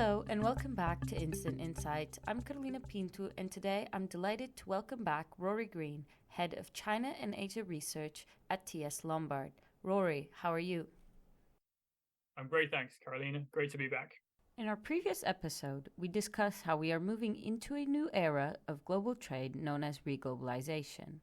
Hello and welcome back to Instant Insights. I'm Carolina Pinto, and today I'm delighted to welcome back Rory Green, Head of China and Asia Research at TS Lombard. Rory, how are you? I'm great, thanks, Carolina. Great to be back. In our previous episode, we discussed how we are moving into a new era of global trade known as reglobalization.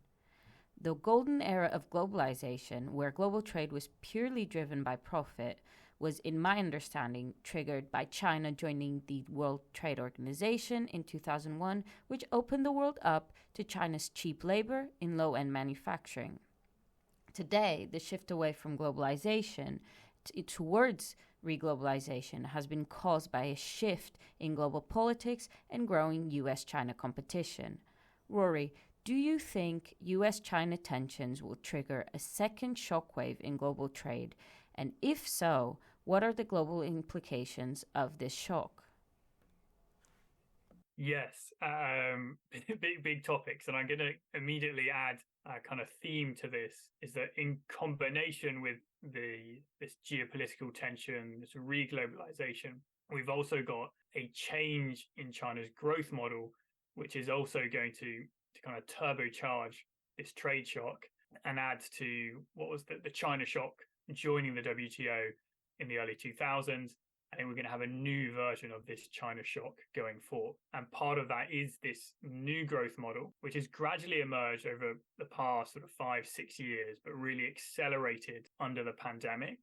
The golden era of globalization, where global trade was purely driven by profit, was, in my understanding, triggered by China joining the World Trade Organization in 2001, which opened the world up to China's cheap labor in low-end manufacturing. Today, the shift away from globalization towards reglobalization has been caused by a shift in global politics and growing US-China competition. Rory, do you think US-China tensions will trigger a second shockwave in global trade? And if so, what are the global implications of this shock? Yes, big topics, and I'm going to immediately add a kind of theme to this. Is that in combination with this geopolitical tension, this reglobalization, we've also got a change in China's growth model, which is also going to kind of turbocharge this trade shock and add to what was the China shock joining the WTO in the early 2000s. I think we're going to have a new version of this China shock going forward. And part of that is this new growth model, which has gradually emerged over the past sort of 5-6 years, but really accelerated under the pandemic.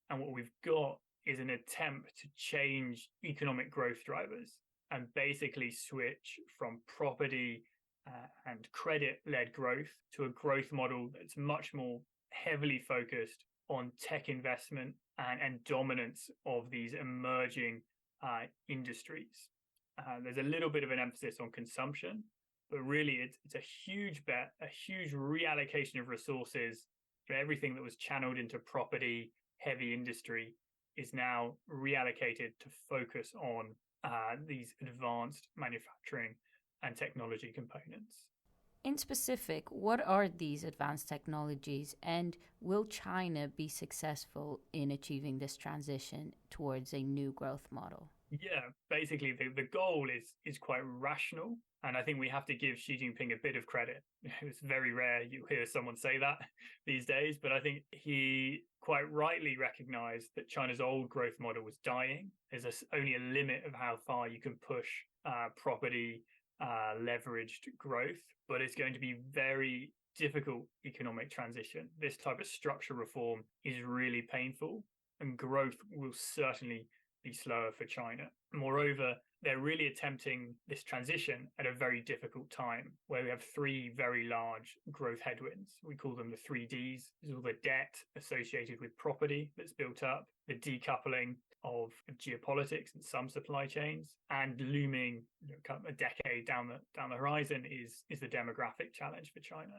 And what we've got is an attempt to change economic growth drivers and basically switch from property and credit-led growth to a growth model that's much more heavily focused on tech investment and dominance of these emerging industries. There's a little bit of an emphasis on consumption, but really it's a huge bet, a huge reallocation of resources. For everything that was channeled into property, heavy industry is now reallocated to focus on these advanced manufacturing and technology components. In specific, what are these advanced technologies, and will China be successful in achieving this transition towards a new growth model? Yeah, basically the goal is quite rational, and I think we have to give Xi Jinping a bit of credit. It's very rare you hear someone say that these days, but I think he quite rightly recognized that China's old growth model was dying. There's only a limit of how far you can push property leveraged growth, but it's going to be very difficult economic transition. This type of structure reform is really painful, and growth will certainly be slower for China. Moreover, they're really attempting this transition at a very difficult time where we have three very large growth headwinds. We call them the 3Ds. There's all the debt associated with property that's built up, the decoupling of geopolitics and some supply chains, and looming a decade down the horizon is the demographic challenge for China.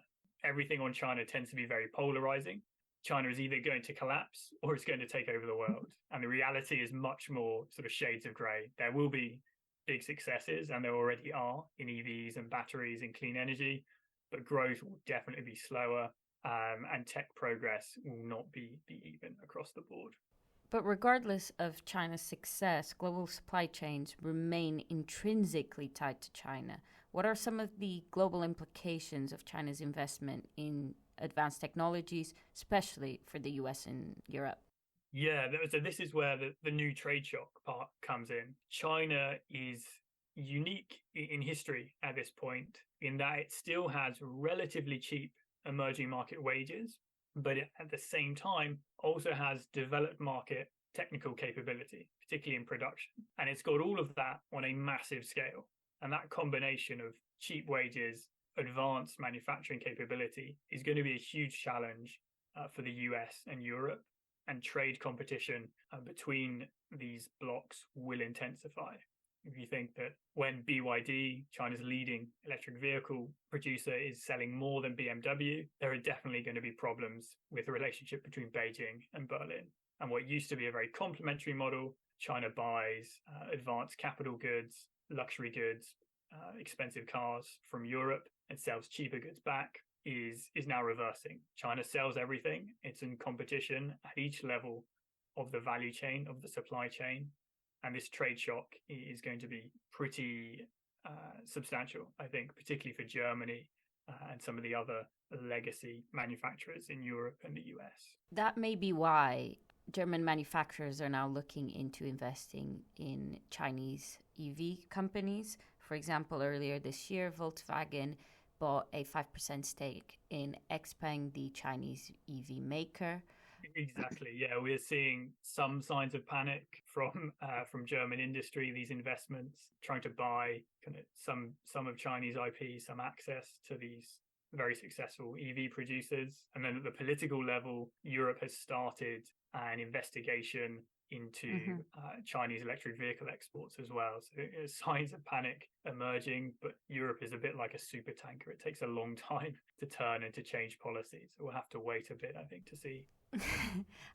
Everything on China tends to be very polarizing. China is either going to collapse or it's going to take over the world. And the reality is much more sort of shades of grey. There will be big successes, and there already are in EVs and batteries and clean energy, but growth will definitely be slower, and tech progress will not be even across the board. But regardless of China's success, global supply chains remain intrinsically tied to China. What are some of the global implications of China's investment in advanced technologies, especially for the US and Europe? Yeah, so this is where the new trade shock part comes in. China is unique in history at this point in that it still has relatively cheap emerging market wages, but it, at the same time, also has developed market technical capability, particularly in production. And it's got all of that on a massive scale. And that combination of cheap wages, advanced manufacturing capability is going to be a huge challenge for the US and Europe. And trade competition between these blocks will intensify. If you think that when BYD, China's leading electric vehicle producer, is selling more than BMW, there are definitely going to be problems with the relationship between Beijing and Berlin. And what used to be a very complementary model, China buys advanced capital goods, luxury goods, expensive cars from Europe and sells cheaper goods back, is now reversing. China sells everything. It's in competition at each level of the value chain, of the supply chain. And this trade shock is going to be pretty substantial, I think, particularly for Germany and some of the other legacy manufacturers in Europe and the US. That may be why German manufacturers are now looking into investing in Chinese EV companies. For example, earlier this year, Volkswagen bought a 5% stake in XPeng, the Chinese EV maker. Exactly. Yeah, we're seeing some signs of panic from German industry. These investments trying to buy kind of some of Chinese IP, some access to these very successful EV producers. And then at the political level, Europe has started an investigation into Chinese electric vehicle exports as well. So signs of panic emerging, but Europe is a bit like a super tanker. It takes a long time to turn and to change policies. So we'll have to wait a bit, I think, to see.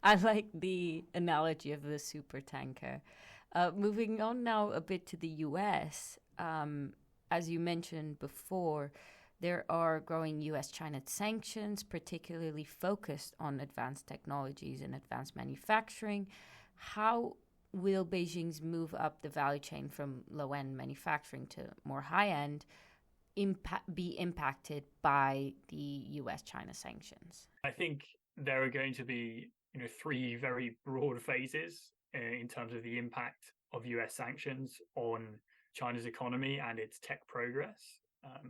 I like the analogy of the super tanker. Moving on now a bit to the US. As you mentioned before, there are growing US-China sanctions, particularly focused on advanced technologies and advanced manufacturing. How will Beijing's move up the value chain from low-end manufacturing to more high-end be impacted by the US-China sanctions? I think there are going to be, three very broad phases in terms of the impact of US sanctions on China's economy and its tech progress.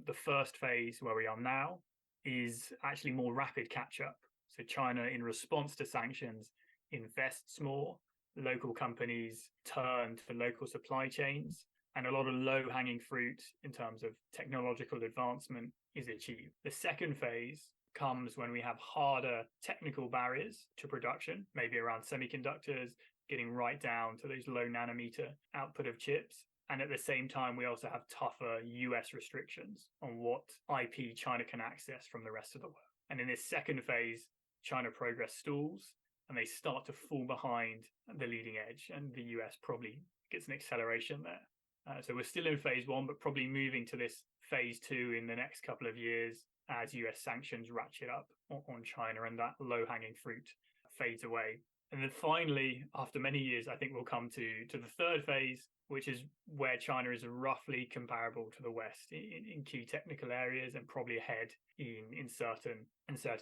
The first phase, where we are now, is actually more rapid catch-up. So China, in response to sanctions, invests more. Local companies turn to local supply chains, and a lot of low-hanging fruit in terms of technological advancement is achieved. The second phase comes when we have harder technical barriers to production, maybe around semiconductors, getting right down to those low nanometer output of chips. And at the same time, we also have tougher US restrictions on what IP China can access from the rest of the world. And in this second phase, China progress stalls and they start to fall behind the leading edge. And the US probably gets an acceleration there. So we're still in phase one, but probably moving to this phase two in the next couple of years as US sanctions ratchet up on China and that low-hanging fruit fades away. And then finally, after many years, I think we'll come to the third phase, which is where China is roughly comparable to the West in key technical areas and probably ahead in certain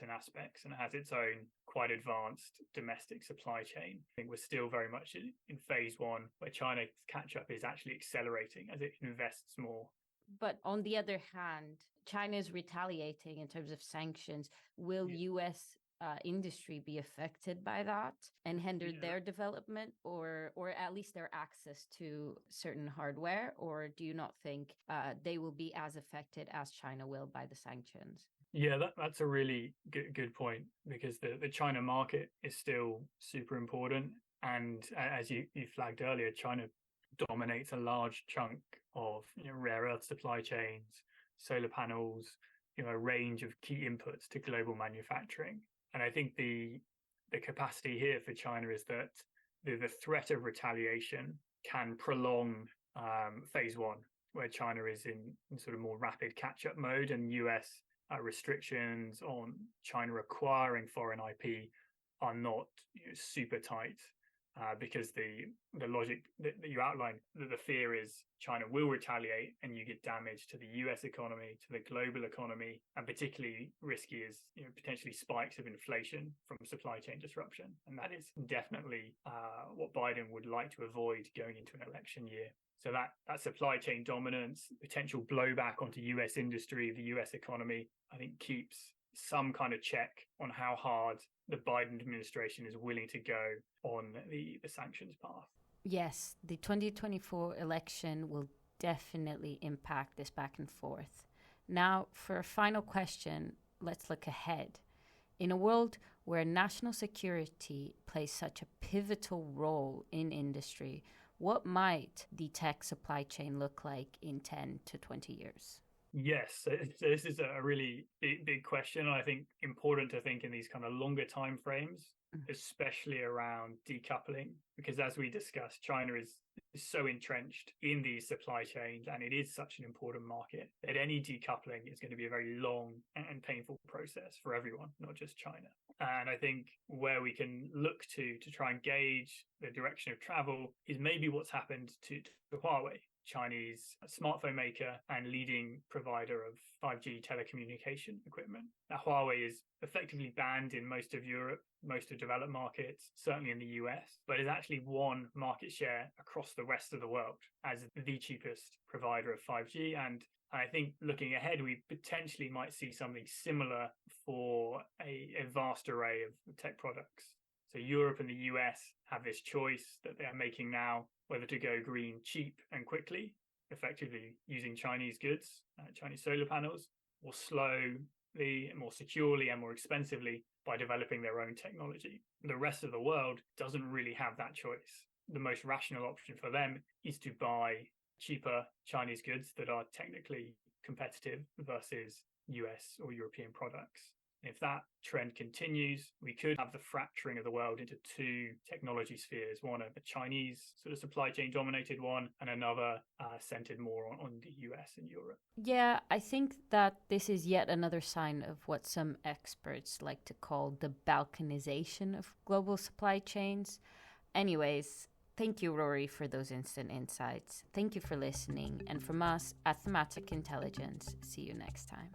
aspects, and has its own quite advanced domestic supply chain. I think we're still very much in phase one, where China's catch-up is actually accelerating as it invests more. But on the other hand, China is retaliating in terms of sanctions. Will US industry be affected by that and hinder their development or at least their access to certain hardware? Or do you not think they will be as affected as China will by the sanctions? Yeah, that's a really good point, because the China market is still super important. And as you flagged earlier, China dominates a large chunk of rare earth supply chains, solar panels, a range of key inputs to global manufacturing. And I think the capacity here for China is that the threat of retaliation can prolong phase one, where China is in sort of more rapid catch-up mode, and US restrictions on China acquiring foreign IP are not super tight. Because the logic that you outlined, that the fear is China will retaliate and you get damage to the US economy, to the global economy, and particularly risky is potentially spikes of inflation from supply chain disruption. And that is definitely what Biden would like to avoid going into an election year. So that supply chain dominance, potential blowback onto US industry, the US economy, I think keeps some kind of check on how hard the Biden administration is willing to go on the sanctions path. Yes, the 2024 election will definitely impact this back and forth. Now, for a final question, let's look ahead. In a world where national security plays such a pivotal role in industry, what might the tech supply chain look like in 10 to 20 years? Yes, so this is a really big question. I think important to think in these kind of longer time frames, Mm. especially around decoupling, because as we discussed, China is so entrenched in these supply chains, and it is such an important market that any decoupling is going to be a very long and painful process for everyone, not just China. And I think where we can look to try and gauge the direction of travel is maybe what's happened to Huawei, Chinese smartphone maker and leading provider of 5G telecommunication equipment. Now, Huawei is effectively banned in most of Europe, most of developed markets, certainly in the US, but has actually won market share across the rest of the world as the cheapest provider of 5G. And I think looking ahead, we potentially might see something similar for a vast array of tech products. So Europe and the US have this choice that they are making now, whether to go green cheap and quickly, effectively using Chinese goods, Chinese solar panels, or slowly, more securely and more expensively by developing their own technology. The rest of the world doesn't really have that choice. The most rational option for them is to buy cheaper Chinese goods that are technically competitive versus US or European products. If that trend continues, we could have the fracturing of the world into two technology spheres, one a Chinese sort of supply chain dominated one, and another centered more on the US and Europe. Yeah, I think that this is yet another sign of what some experts like to call the balkanization of global supply chains. Anyways, thank you, Rory, for those instant insights. Thank you for listening. And from us at Thematic Intelligence, see you next time.